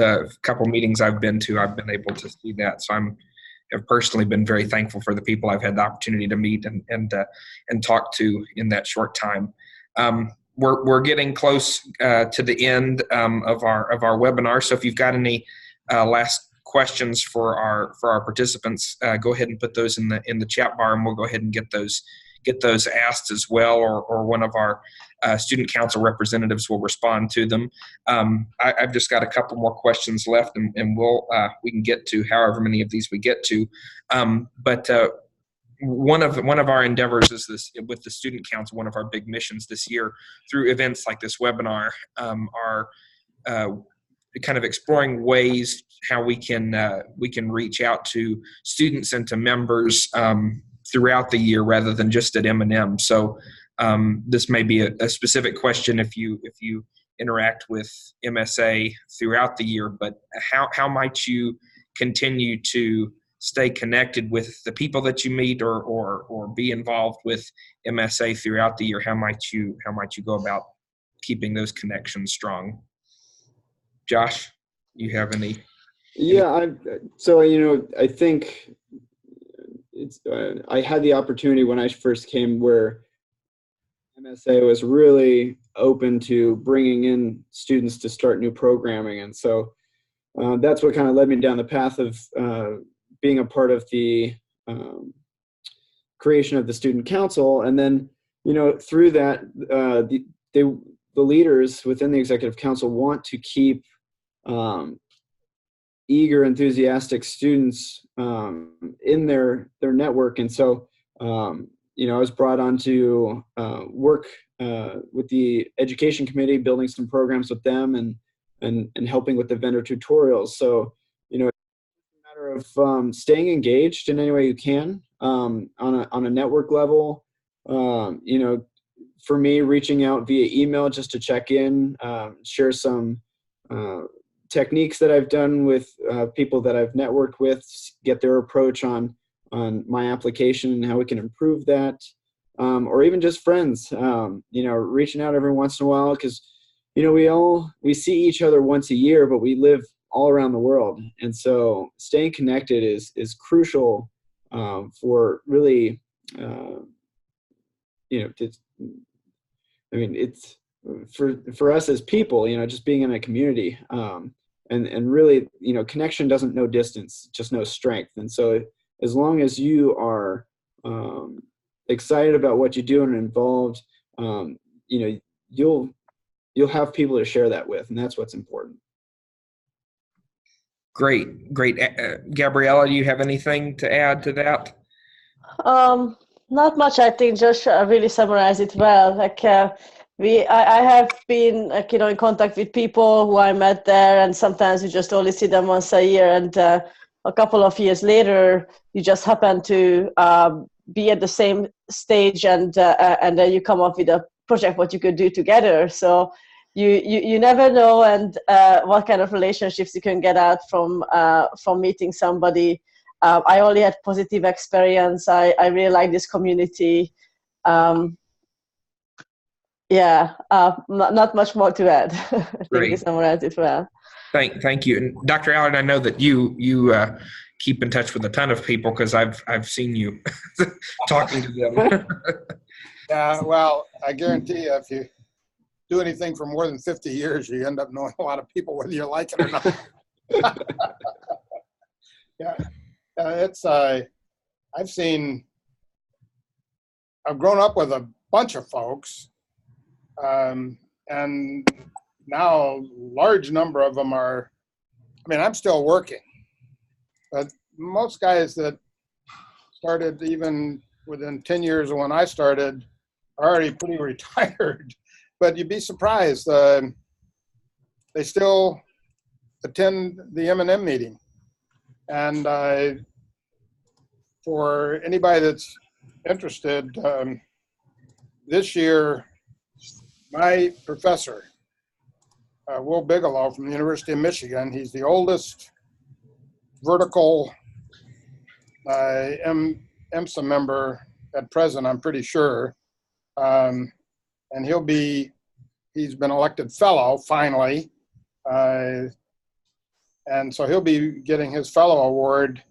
couple meetings I've been to, I've been able to see that. So have personally been very thankful for the people I've had the opportunity to meet and talk to in that short time. We're getting close to the end of our webinar. So if you've got any last questions for our participants, go ahead and put those in the chat bar, and we'll go ahead and get those asked as well, or one of our student council representatives will respond to them. I've just got a couple more questions left, and we can get to however many of these we get to. But one of our endeavors is this with the student council. One of our big missions this year through events like this webinar are kind of exploring ways how we can reach out to students and to members throughout the year rather than just at M&M. So this may be a specific question if you interact with MSA throughout the year, but how might you continue to stay connected with the people that you meet or be involved with MSA throughout the year? How might you go about keeping those connections strong? Josh, you have any? Yeah, I think I had the opportunity when I first came where MSA was really open to bringing in students to start new programming, and so that's what kind of led me down the path of being a part of the creation of the student council. And then through that the leaders within the executive council want to keep eager, enthusiastic students in their network. And so, I was brought on to work with the education committee, building some programs with them and helping with the vendor tutorials. So, it's a matter of staying engaged in any way you can on a network level. For me, reaching out via email just to check in, share some techniques that I've done with people that I've networked with, get their approach on my application and how we can improve that, or even just friends, reaching out every once in a while, because we see each other once a year, but we live all around the world, and so staying connected is crucial for really you know, it's for us as people, you know, just being in a community, and really, you know, connection doesn't know distance, just knows strength. And so as long as you are excited about what you do and involved, you know, you'll have people to share that with, and that's what's important. Great. Gabriella, do you have anything to add to that? Not much. I think Josh really summarized it well. Like I have been, like, you know, in contact with people who I met there, and sometimes you just only see them once a year, and a couple of years later, you just happen to be at the same stage, and then you come up with a project what you could do together. So you never know, and what kind of relationships you can get out from meeting somebody. I only had positive experience. I really like this community. Not much more to add. I think you summarized it well. Thank you. And Dr. Allard, I know that you keep in touch with a ton of people because I've seen you talking to them. Yeah, well, I guarantee you, if you do anything for more than 50 years, you end up knowing a lot of people, whether you like it or not. Yeah, I've grown up with a bunch of folks, and now a large number of them are, I mean, I'm still working, but most guys that started even within 10 years of when I started are already pretty retired. But you'd be surprised, they still attend the M&M meeting. And for anybody that's interested, this year, my professor, Will Bigelow from the University of Michigan, he's the oldest vertical IMSA member at present, I'm pretty sure. And he's been elected fellow finally. And so he'll be getting his fellow award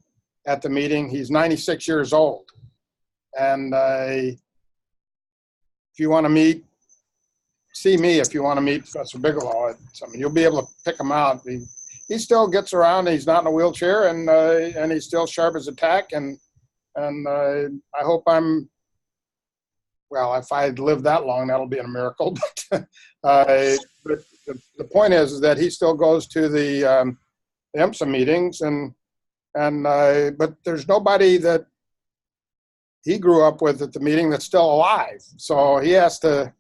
at the meeting. He's 96 years old. And if you want to see me if you want to meet Professor Bigelow. You'll be able to pick him out. He still gets around. He's not in a wheelchair, and he's still sharp as a tack. And I hope well, if I live that long, that'll be a miracle. But the point is that he still goes to the IMSA meetings, but there's nobody that he grew up with at the meeting that's still alive. So he has to.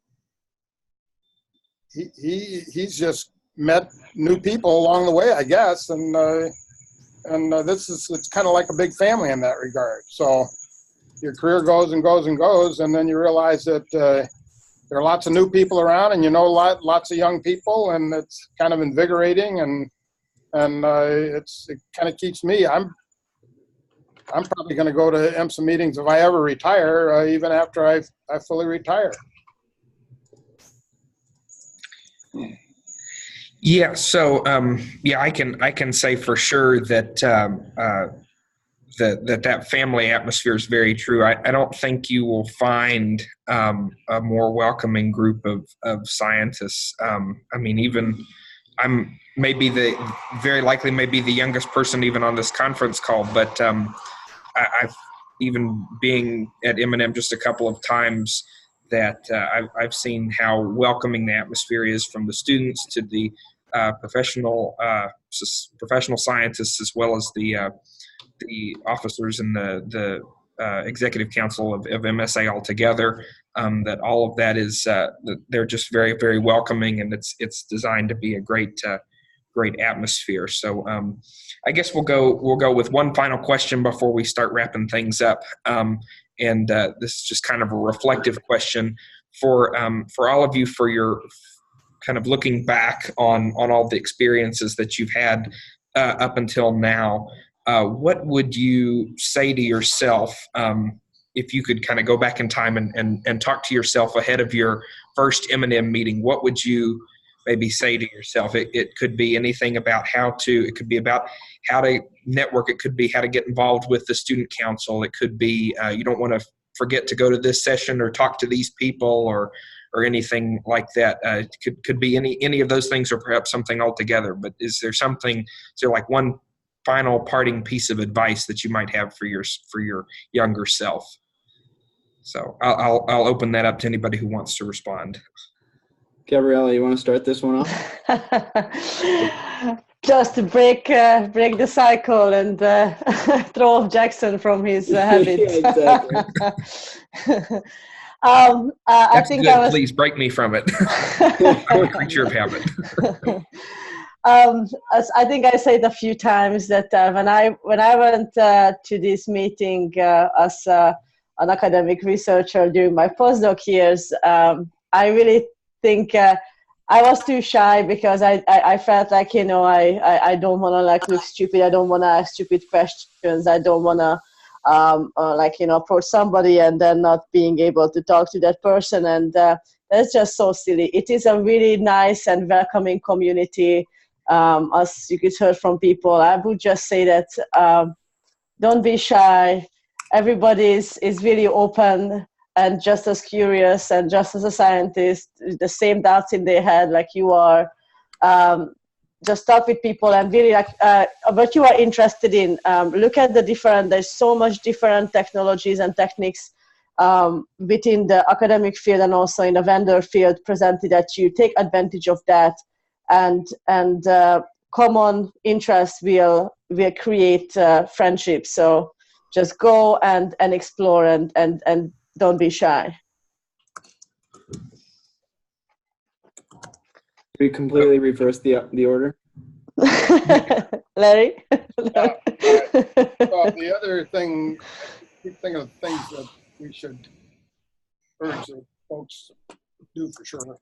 He's just met new people along the way, I guess, and it's kind of like a big family in that regard. So your career goes and goes and goes, and then you realize that there are lots of new people around, and lots of young people, and it's kind of invigorating, and it kind of keeps me. I'm probably going to go to IMSA meetings if I ever retire, even after I fully retire. Yeah. So I can say for sure that that family atmosphere is very true. I don't think you will find a more welcoming group of scientists. I mean, even I'm very likely maybe the youngest person even on this conference call, but I've even being at M&M just a couple of times that I've seen how welcoming the atmosphere is from the students to the professional scientists, as well as the officers and the executive council of MSA altogether. That all of that is they're just very, very welcoming, and it's designed to be a great atmosphere. So I guess we'll go with one final question before we start wrapping things up. And this is just kind of a reflective question for all of you, for your kind of looking back on all the experiences that you've had up until now. What would you say to yourself if you could kind of go back in time and talk to yourself ahead of your first M&M meeting? What would you maybe say to yourself? It could be anything about it could be about how to network. It could be how to get involved with the student council. It could be you don't want to forget to go to this session or talk to these people or anything like that. Could be any of those things, or perhaps something altogether. But is there like one final parting piece of advice that you might have for your younger self? So I'll open that up to anybody who wants to respond. Gabriella, you want to start this one off? Just to break the cycle and throw off Jackson from his habits. Yeah, exactly. I think good. Please break me from it. I'm a creature of habit. As I think I said a few times that when I went to this meeting as an academic researcher during my postdoc years, I really think I was too shy because I felt like, I don't want to like look stupid. I don't want to ask stupid questions. I don't want to approach somebody and then not being able to talk to that person. And that's just so silly. It is a really nice and welcoming community. As you could hear from people, I would just say that don't be shy. Everybody is really open and just as curious and just as a scientist, the same doubts in their head like you are. Just talk with people and really what you are interested in. Look at there's so much different technologies and techniques within the academic field and also in the vendor field presented, that you take advantage of that, and common interests will create friendships. So just go and explore and don't be shy. We completely reversed the order. Larry? Well, the other thing, I keep thinking of things that we should urge the folks to do for sure.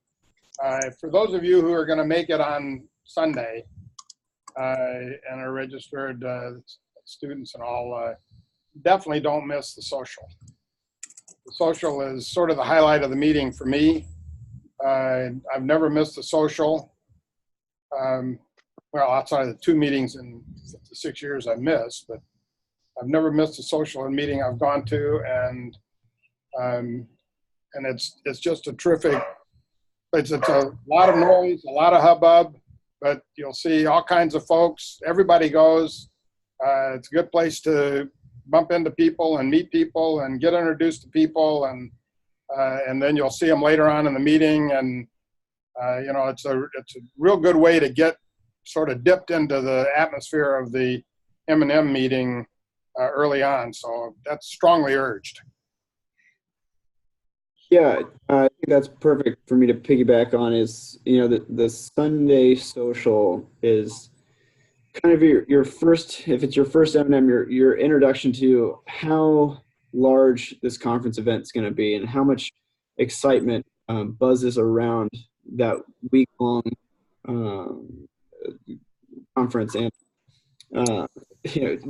For those of you who are going to make it on Sunday and are registered students and all, definitely don't miss the social. The social is sort of the highlight of the meeting for me. I've never missed a social. Well, outside of the 2 meetings in the 6 years I've missed, but I've never missed a social meeting I've gone to, and it's just a terrific. It's a lot of noise, a lot of hubbub, but you'll see all kinds of folks. Everybody goes. It's a good place to bump into people and meet people and get introduced to people, and then you'll see them later on in the meeting, and it's a real good way to get sort of dipped into the atmosphere of the M&M meeting early on. So that's strongly urged. Yeah, I think that's perfect for me to piggyback on. Is the Sunday social is kind of your first, if it's your first M&M, your introduction to how large this conference event is going to be and how much excitement buzzes around that week-long conference. And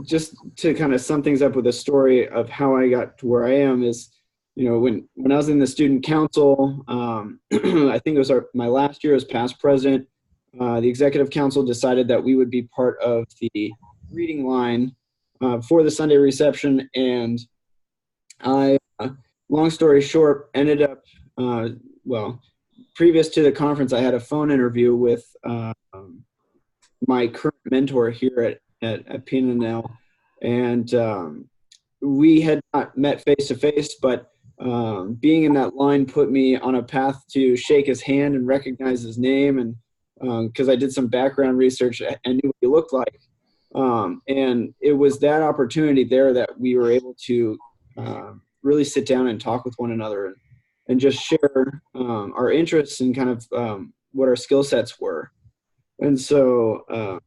just to kind of sum things up with a story of how I got to where I am is, when I was in the student council, I think it was my last year as past president, the executive council decided that we would be part of the reading line for the Sunday reception. And I, long story short, ended up, previous to the conference, I had a phone interview with my current mentor here at P&L, and we had not met face to face, but being in that line put me on a path to shake his hand and recognize his name, and because I did some background research, I knew what he looked like, and it was that opportunity there that we were able to really sit down and talk with one another and just share our interests and kind of what our skill sets were. And so,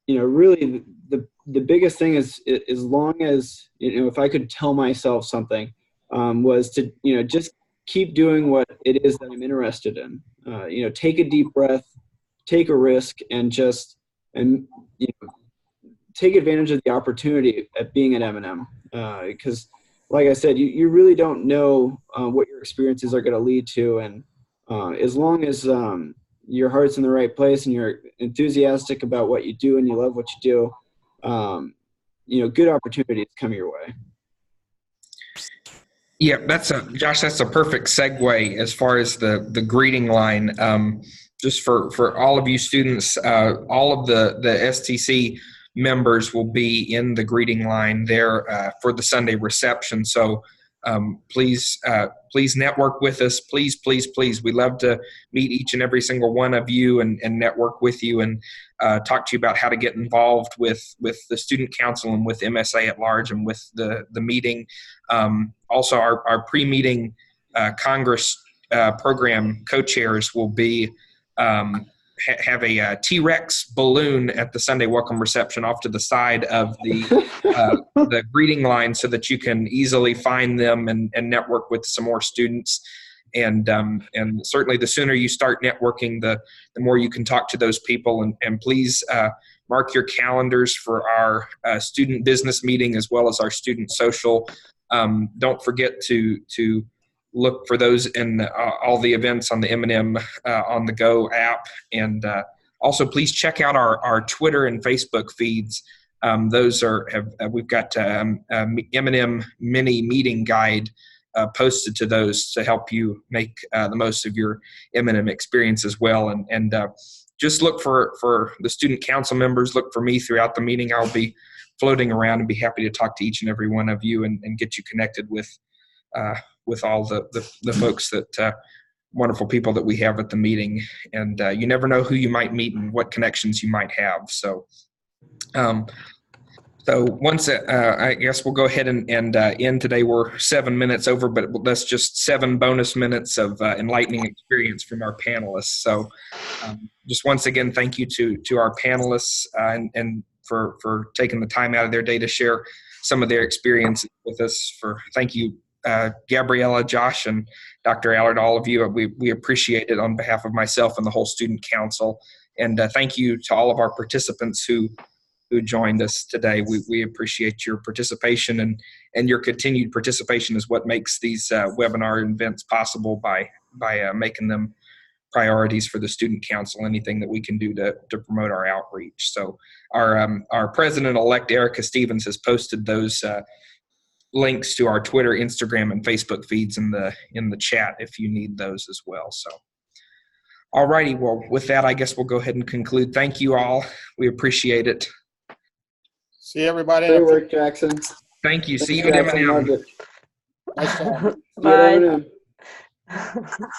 really the biggest thing is, as long as, if I could tell myself something, was to, just keep doing what it is that I'm interested in. Take a deep breath, take a risk, and take advantage of the opportunity at being at M&M. Because like I said, you really don't know what your experiences are going to lead to. And as long as your heart's in the right place and you're enthusiastic about what you do and you love what you do, good opportunities come your way. Yeah, Josh, that's a perfect segue as far as the greeting line. Just for all of you students, all of the STC members will be in the greeting line there for the Sunday reception. So please network with us. Please, please, please. We love to meet each and every single one of you and network with you and talk to you about how to get involved with the student council and with MSA at large and with the meeting. Also, our pre-meeting Congress program co-chairs will be have a T-Rex balloon at the Sunday welcome reception off to the side of the greeting line so that you can easily find them and network with some more students. And certainly the sooner you start networking, the more you can talk to those people. And please mark your calendars for our student business meeting as well as our student social. Don't forget to look for those in all the events on the M&M on the Go app. And also please check out our Twitter and Facebook feeds. Those we've got M&M mini meeting guide posted to those to help you make the most of your M&M experience as well. And just look for the student council members. Look for me throughout the meeting. I'll be floating around and be happy to talk to each and every one of you and get you connected with all the folks that wonderful people that we have at the meeting. And you never know who you might meet and what connections you might have. So once I guess we'll go ahead and end today. We're 7 minutes over, but that's just 7 bonus minutes of enlightening experience from our panelists. So just once again, thank you to our panelists and for taking the time out of their day to share some of their experiences with us. Thank you, Gabriella, Josh, and Dr. Allard, all of you. We appreciate it on behalf of myself and the whole student council. And thank you to all of our participants who joined us today. We appreciate your participation, and your continued participation is what makes these webinar events possible by making them priorities for the student council, anything that we can do to promote our outreach. So our president-elect, Erica Stevens, has posted those links to our Twitter, Instagram, and Facebook feeds in the chat if you need those as well. So, all righty. Well, with that, I guess we'll go ahead and conclude. Thank you all. We appreciate it. See everybody. Great work, Jackson. Thank you. Thanks, See you at Jackson. M&M. Nice job. See you at Bye. M&M.